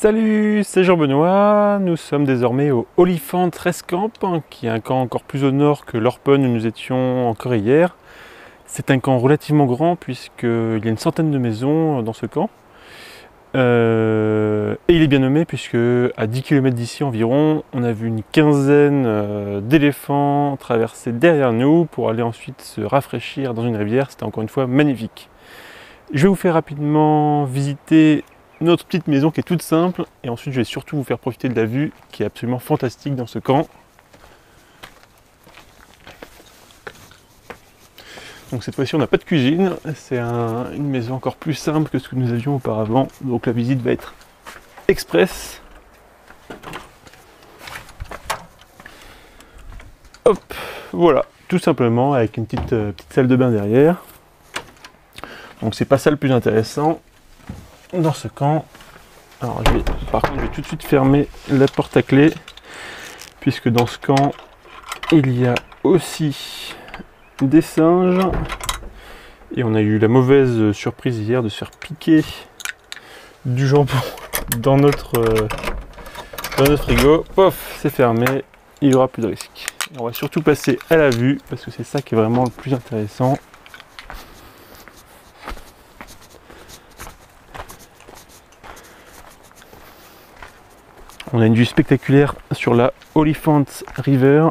Salut, c'est Jean-Benoît. Nous sommes désormais au Oliphant Rest Camp, qui est un camp encore plus au nord que l'Orpen où nous étions encore hier. C'est un camp relativement grand puisqu'il y a une centaine de maisons dans ce camp. Et il est bien nommé puisque à 10 km d'ici environ, on a vu une quinzaine d'éléphants traverser derrière nous pour aller ensuite se rafraîchir dans une rivière. C'était encore une fois magnifique. Je vais vous faire rapidement visiter notre petite maison qui est toute simple et ensuite je vais surtout vous faire profiter de la vue qui est absolument fantastique dans ce camp. Donc cette fois-ci on n'a pas de cuisine, c'est une maison encore plus simple que ce que nous avions auparavant, donc la visite va être express. Hop, voilà, tout simplement avec une petite salle de bain derrière. Donc c'est pas ça le plus intéressant dans ce camp. Alors par contre je vais tout de suite fermer la porte à clé puisque dans ce camp il y a aussi des singes et on a eu la mauvaise surprise hier de se faire piquer du jambon dans notre frigo. Pof, c'est fermé, il n'y aura plus de risque. Et on va surtout passer à la vue parce que c'est ça qui est vraiment le plus intéressant. On a une vue spectaculaire sur la Oliphant River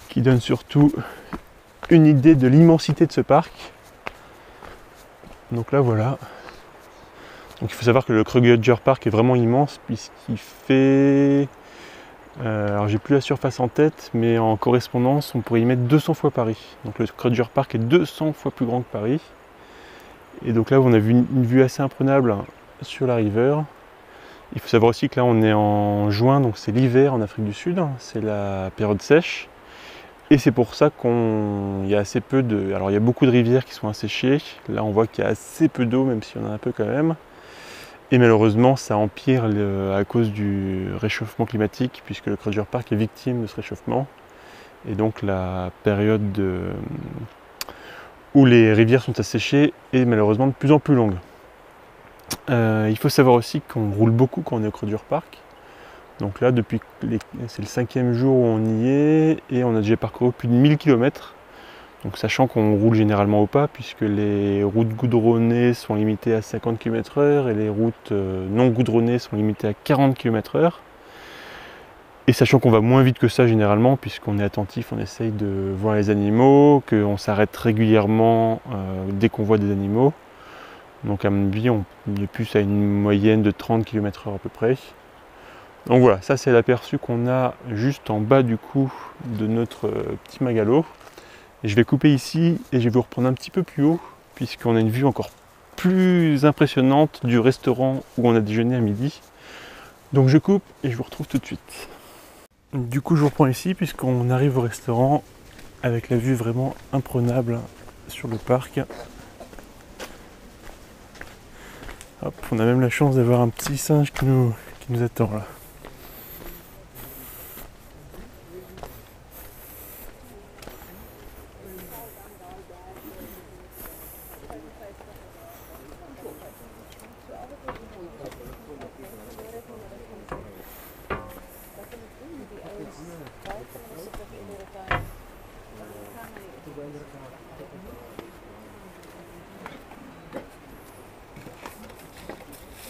qui donne surtout une idée de l'immensité de ce parc. Donc là voilà. Donc il faut savoir que le Kruger Park est vraiment immense puisqu'il fait... alors j'ai plus la surface en tête, mais en correspondance on pourrait y mettre 200 fois Paris. Donc le Kruger Park est 200 fois plus grand que Paris. Et donc là on a vu une vue assez imprenable sur la river. Il faut savoir aussi que là on est en juin, donc c'est l'hiver en Afrique du Sud, c'est la période sèche. Et c'est pour ça qu'il y a assez peu de... Alors il y a beaucoup de rivières qui sont asséchées, là on voit qu'il y a assez peu d'eau, même s'il y en a un peu quand même. Et malheureusement ça empire à cause du réchauffement climatique, puisque le Kruger Park est victime de ce réchauffement. Et donc la période où les rivières sont asséchées est malheureusement de plus en plus longue. Il faut savoir aussi qu'on roule beaucoup quand on est au Kruger Park. Donc là, c'est le 5e jour où on y est et on a déjà parcouru plus de 1000 km. Donc sachant qu'on roule généralement au pas puisque les routes goudronnées sont limitées à 50 km/h et les routes non goudronnées sont limitées à 40 km/h. Et sachant qu'on va moins vite que ça généralement puisqu'on est attentif, on essaye de voir les animaux, qu'on s'arrête régulièrement dès qu'on voit des animaux. Donc à mon avis, on est plus à une moyenne de 30 km/h à peu près. Donc voilà, ça c'est l'aperçu qu'on a juste en bas du coup de notre petit magalo. Et je vais couper ici et je vais vous reprendre un petit peu plus haut, puisqu'on a une vue encore plus impressionnante du restaurant où on a déjeuné à midi. Donc je coupe et je vous retrouve tout de suite. Du coup je vous reprends ici puisqu'on arrive au restaurant avec la vue vraiment imprenable sur le parc. Hop, on a même la chance d'avoir un petit singe qui nous attend là.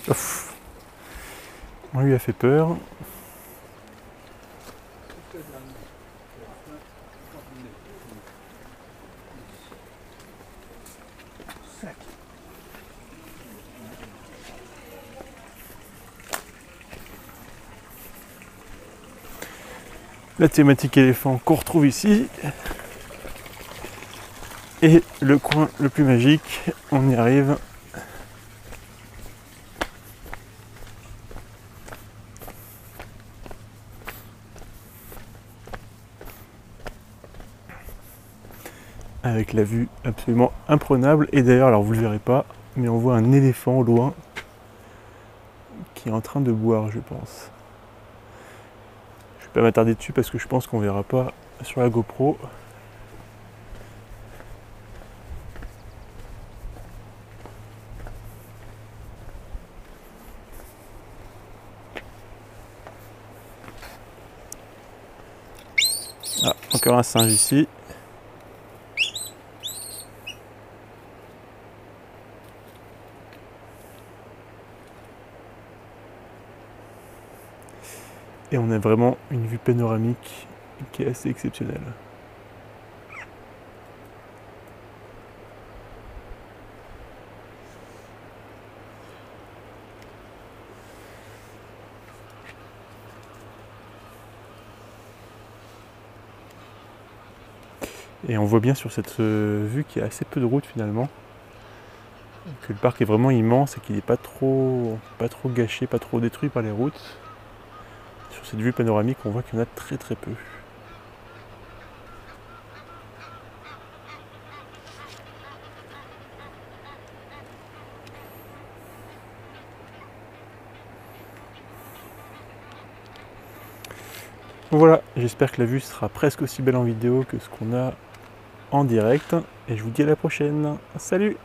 Ouf. On lui a fait peur. La thématique éléphant qu'on retrouve ici. Et le coin le plus magique, on y arrive. Avec la vue absolument imprenable. Et d'ailleurs, alors vous ne le verrez pas, mais on voit un éléphant au loin qui est en train de boire, je pense. Je ne vais pas m'attarder dessus parce que je pense qu'on ne verra pas sur la GoPro. Encore un singe ici. Et on a vraiment une vue panoramique qui est assez exceptionnelle. Et on voit bien sur cette vue qu'il y a assez peu de routes finalement. Que le parc est vraiment immense et qu'il n'est pas trop gâché, pas trop détruit par les routes. Sur cette vue panoramique, on voit qu'il y en a très peu. Voilà, j'espère que la vue sera presque aussi belle en vidéo que ce qu'on a en direct. Et je vous dis à la prochaine. Salut!